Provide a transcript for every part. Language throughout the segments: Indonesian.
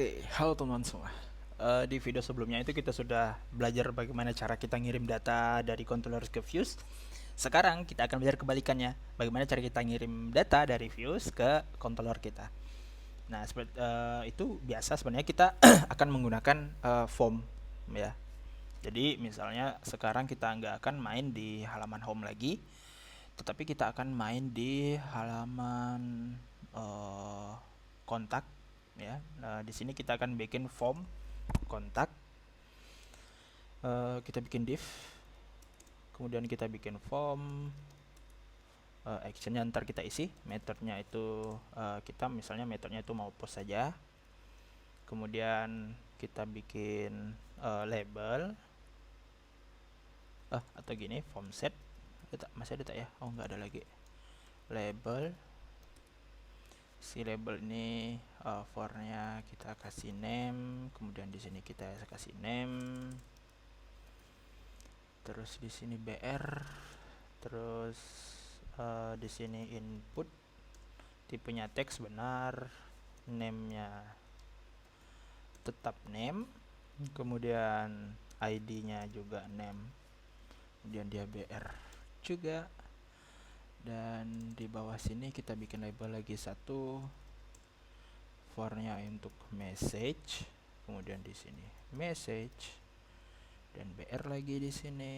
Oke, halo teman-teman semua. Di video sebelumnya itu kita sudah belajar bagaimana cara kita ngirim data dari controller ke Fuse. Sekarang kita akan belajar kebalikannya, bagaimana cara kita ngirim data dari Fuse ke controller kita. Nah, seperti itu biasa sebenarnya kita akan menggunakan form ya. Jadi misalnya sekarang kita nggak akan main di halaman home lagi, tetapi kita akan main di halaman uh, kontak ya. Nah, di sini kita akan bikin form kontak. Kita bikin div, kemudian kita bikin form, actionnya ntar kita isi, metodenya itu kita misalnya metodenya itu mau post saja, kemudian kita bikin label, atau gini form set, masih ada tak ya? Oh nggak ada lagi. Label, si label ini for-nya kita kasih name, kemudian di sini kita kasih name, terus di sini br, terus di sini input, tipenya teks benar, name-nya tetap name, kemudian ID-nya juga name, kemudian dia br juga, dan di bawah sini kita bikin label lagi satu, for-nya untuk message, kemudian di sini message, dan br lagi di sini,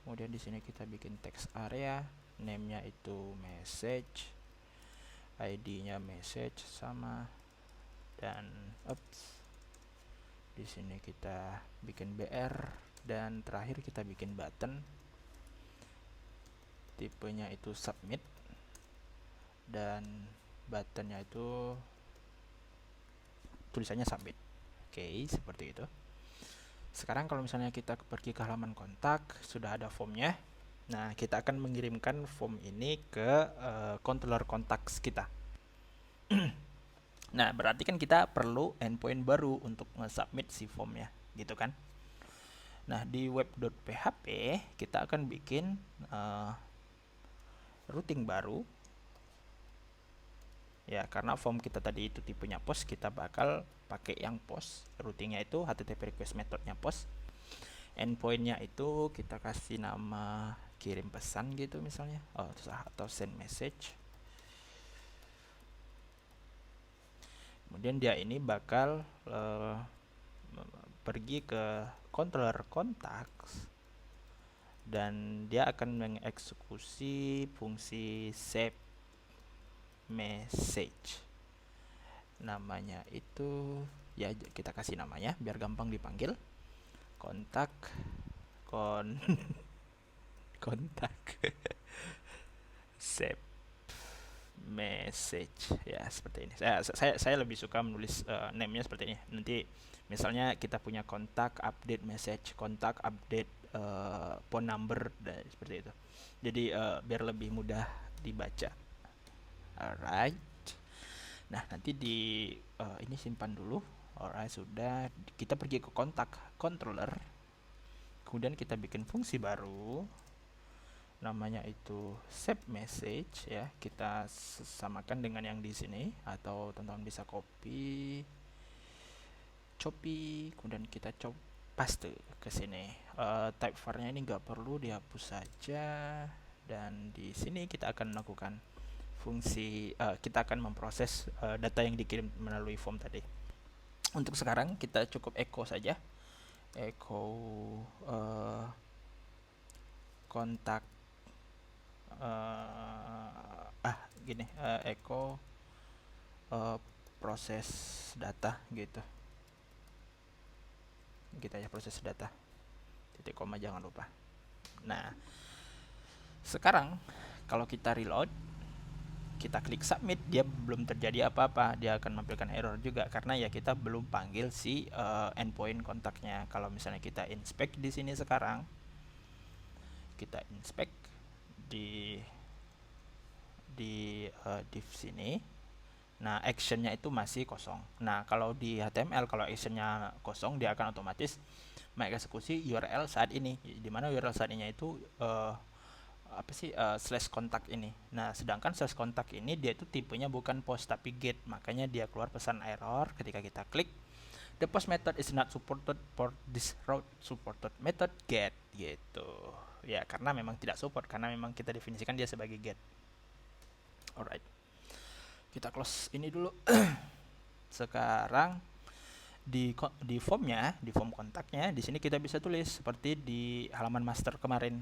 kemudian di sini kita bikin text area, name-nya itu message, ID-nya message sama, dan di sini kita bikin br, dan terakhir kita bikin button, tipenya itu submit, dan buttonnya itu tulisannya submit. Oke, seperti itu. Sekarang kalau misalnya kita pergi ke halaman kontak, sudah ada formnya. Nah, kita akan mengirimkan form ini ke controller contacts kita. Nah, berarti kan kita perlu endpoint baru untuk nge-submit si formnya, gitu kan? Nah, di web.php kita akan bikin routing baru. Ya, karena form kita tadi itu tipenya post, kita bakal pakai yang post. Routingnya itu HTTP request methodnya post. Endpointnya itu kita kasih nama kirim pesan gitu misalnya, atau send message. Kemudian dia ini bakal pergi ke controller contacts, dan dia akan mengeksekusi fungsi save message. Namanya itu ya kita kasih namanya biar gampang dipanggil. Kontak kontak save message ya, seperti ini. Saya lebih suka menulis name-nya seperti ini. Nanti misalnya kita punya kontak update message, kontak update phone number, dan seperti itu. Jadi biar lebih mudah dibaca. Alright. Nah, nanti di ini simpan dulu. Alright, sudah. Kita pergi ke kontak controller. Kemudian kita bikin fungsi baru, namanya itu save message ya. Kita samakan dengan yang di sini, atau teman-teman bisa copy, kemudian kita paste ke sini. Type var-nya ini nggak perlu, dihapus saja. Dan di sini kita akan melakukan fungsi, kita akan memproses data yang dikirim melalui form tadi. Untuk sekarang kita cukup echo saja, echo kontak gini, echo proses data gitu aja, proses data, titik koma jangan lupa. Nah, sekarang kalau kita reload, kita klik submit, dia belum terjadi apa-apa, dia akan menampilkan error juga karena ya kita belum panggil si endpoint kontaknya. Kalau misalnya kita inspect di sini sekarang, kita inspect di div sini. Nah, actionnya itu masih kosong. Nah, kalau di HTML, kalau actionnya kosong, dia akan otomatis mengeksekusi URL saat ini. Di mana URL saat ini itu slash kontak ini. Nah, sedangkan slash kontak ini dia itu tipenya bukan post tapi get, makanya dia keluar pesan error ketika kita klik. The post method is not supported for this route supported method get gitu. Ya, karena memang tidak support, karena memang kita definisikan dia sebagai get. Alright. Kita close ini dulu. Sekarang di formnya, di form kontaknya, di sini kita bisa tulis seperti di halaman master kemarin.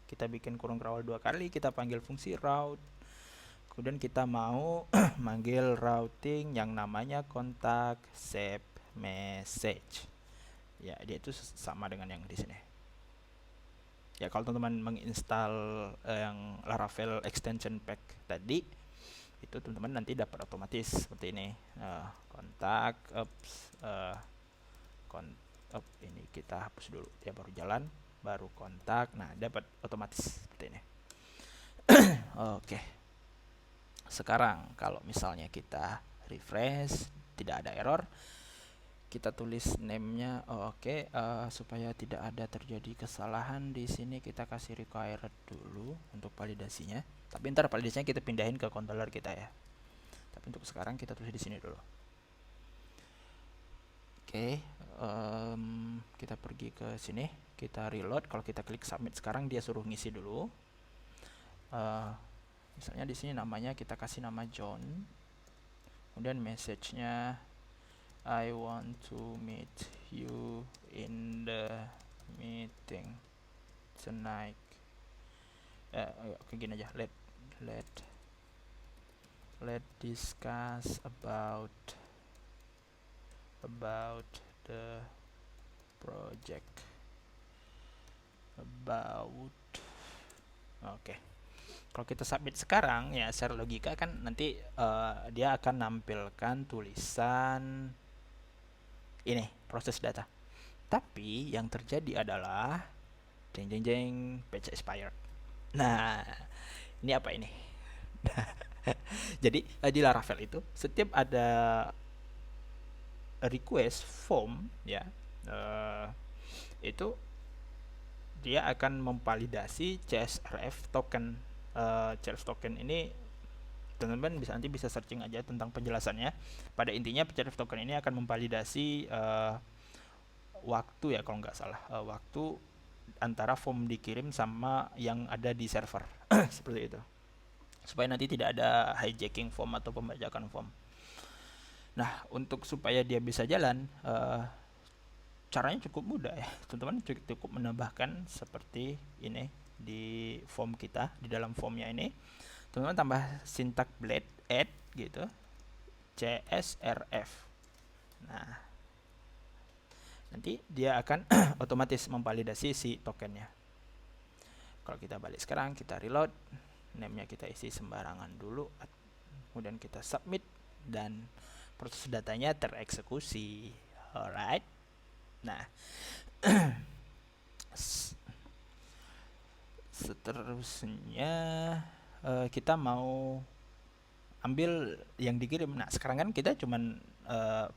Kita bikin kurung crawl 2 kali, kita panggil fungsi route. Kemudian kita mau manggil routing yang namanya kontak save message. Ya, dia itu sama dengan yang di sini. Ya, kalau teman-teman menginstal yang Laravel extension pack tadi, itu teman-teman nanti dapat otomatis seperti ini. Kontak ini kita hapus dulu, dia baru jalan, baru kontak. Nah, dapat otomatis seperti ini. Oke. Sekarang kalau misalnya kita refresh, tidak ada error, kita tulis name-nya. Supaya tidak ada terjadi kesalahan di sini, kita kasih required dulu untuk validasinya. Tapi ntar validasinya kita pindahin ke controller kita ya. Tapi untuk sekarang kita tulis di sini dulu. Kita pergi ke sini, kita reload. Kalau kita klik submit sekarang, dia suruh ngisi dulu. Misalnya di sini namanya kita kasih nama John. Kemudian message-nya I want to meet you in the meeting tonight. Oke, gini aja. Let discuss about the project. Oke. Kalau kita submit sekarang ya, secara logika kan nanti dia akan nampilkan tulisan ini proses data. Tapi yang terjadi adalah jeng page expired. Nah, ini apa ini? Jadi di Laravel itu setiap ada request form ya, itu dia akan memvalidasi CSRF token. CSRF token ini teman-teman nanti bisa searching aja tentang penjelasannya. Pada intinya CSRF token ini akan memvalidasi waktu ya, kalau nggak salah, waktu antara form dikirim sama yang ada di server. Seperti itu, supaya nanti tidak ada hijacking form atau pembajakan form. Nah, untuk supaya dia bisa jalan, caranya cukup mudah ya, teman-teman. Cukup menambahkan seperti ini di form kita. Di dalam formnya ini teman-teman tambah sintak blade add gitu, CSRF. Nah, nanti dia akan otomatis memvalidasi si tokennya. Kalau kita balik sekarang, kita reload, name-nya kita isi sembarangan dulu, kemudian kita submit, dan proses datanya tereksekusi. Alright. Nah, seterusnya kita mau ambil yang dikirim. Nah, sekarang kan kita cuman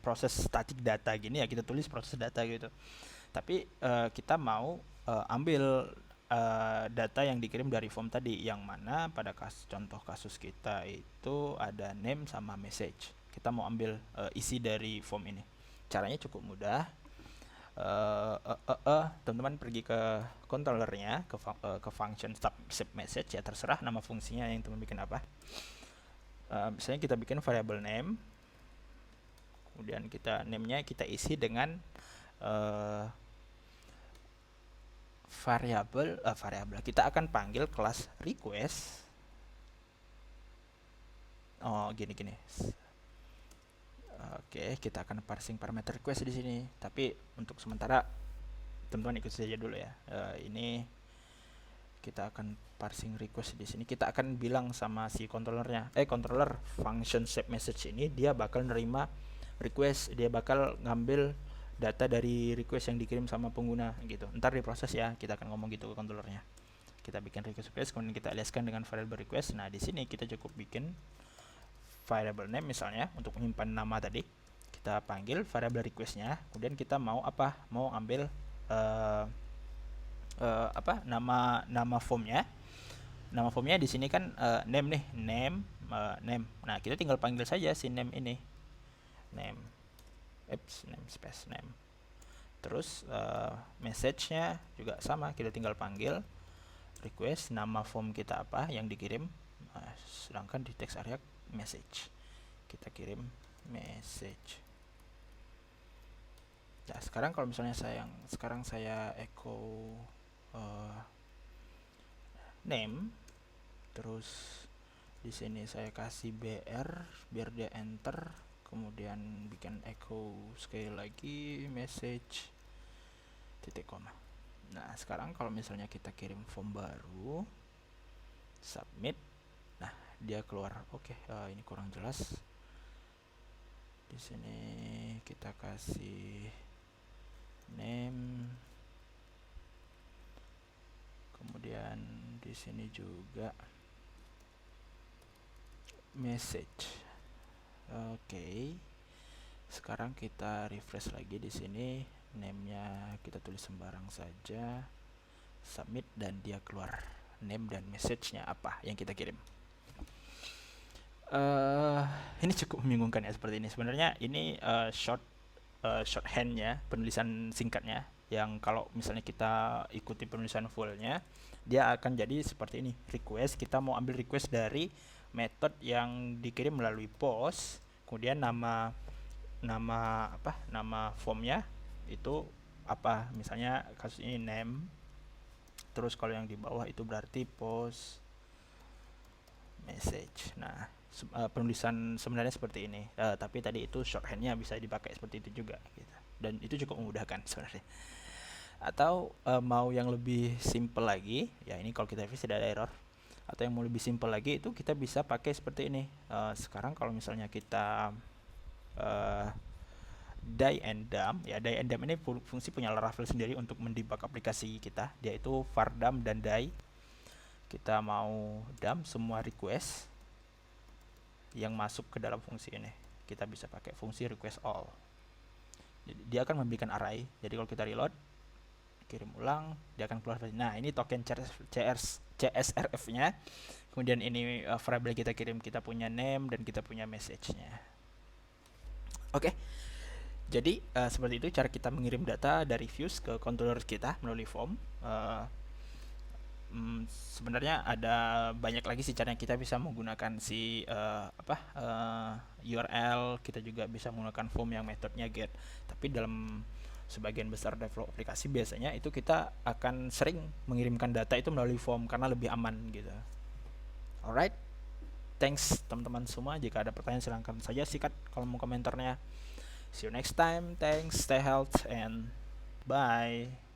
proses static data gini ya, kita tulis proses data gitu. Tapi kita mau ambil data yang dikirim dari form tadi, yang mana pada contoh kasus kita itu ada name sama message. Kita mau ambil isi dari form ini. Caranya cukup mudah. Teman-teman pergi ke controllernya, ke function save message ya, terserah nama fungsinya yang teman bikin apa. Misalnya kita bikin variable name, kemudian kita name-nya kita isi dengan variable kita akan panggil kelas request. Gini. Oke, kita akan parsing parameter request di sini. Tapi untuk sementara teman-teman ikut saja dulu ya. Ini kita akan parsing request di sini. Kita akan bilang sama si controllernya, controller function save message ini dia bakal nerima request, dia bakal ngambil data dari request yang dikirim sama pengguna gitu. Ntar diproses ya, kita akan ngomong gitu ke controllernya. Kita bikin request, kemudian kita aliaskan dengan variable request. Nah, di sini kita cukup bikin variable name misalnya untuk menyimpan nama tadi. Kita panggil variable requestnya, kemudian kita mau apa? Mau ambil nama formnya. Nama formnya di sini kan name nih, name. Nah, kita tinggal panggil saja si name ini, name. name space name. Terus message-nya juga sama, kita tinggal panggil request, nama form kita apa yang dikirim, sedangkan di text area message kita kirim message. Nah, sekarang kalau misalnya sekarang saya echo name, terus di sini saya kasih br biar dia enter, kemudian bikin echo sekali lagi message titik koma. Nah, sekarang kalau misalnya kita kirim form baru, submit, nah dia keluar. Oke, ini kurang jelas. Di sini kita kasih name, kemudian di sini juga message. Oke. Sekarang kita refresh lagi di sini, name-nya kita tulis sembarang saja, submit, dan dia keluar name dan message-nya apa yang kita kirim. Ini cukup membingungkan ya seperti ini. Sebenarnya ini shorthand-nya, penulisan singkatnya, yang kalau misalnya kita ikuti penulisan fullnya, dia akan jadi seperti ini. Request, kita mau ambil request dari method yang dikirim melalui post, kemudian nama formnya itu apa, misalnya kasus ini name, terus kalau yang di bawah itu berarti post message. Nah, penulisan sebenarnya seperti ini, tapi tadi itu shorthandnya bisa dipakai seperti itu juga gitu. Dan itu cukup memudahkan sebenarnya. Atau mau yang lebih simple lagi, ya ini kalau kita refresh tidak ada error. Atau yang mau lebih simple lagi itu kita bisa pakai seperti ini. Sekarang kalau misalnya kita die and dump, ya die and dump ini fungsi punya Laravel sendiri untuk mendebug aplikasi kita. Dia itu var dump dan die. Kita mau dump semua request yang masuk ke dalam fungsi ini. Kita bisa pakai fungsi request all. Jadi dia akan memberikan array. Jadi kalau kita reload, kirim ulang, dia akan keluar. Nah, ini token CSRF-nya. Kemudian ini variable kita kirim, kita punya name dan kita punya message-nya. Oke. Jadi seperti itu cara kita mengirim data dari views ke controller kita melalui form. Sebenarnya ada banyak lagi sih caranya. Kita bisa menggunakan URL, kita juga bisa menggunakan form yang metodenya get. Tapi dalam sebagian besar develop aplikasi biasanya itu kita akan sering mengirimkan data itu melalui form karena lebih aman gitu. Alright, thanks teman-teman semua. Jika ada pertanyaan silahkan saja sikat kolom komentarnya. See you next time. Thanks, stay healthy, and bye.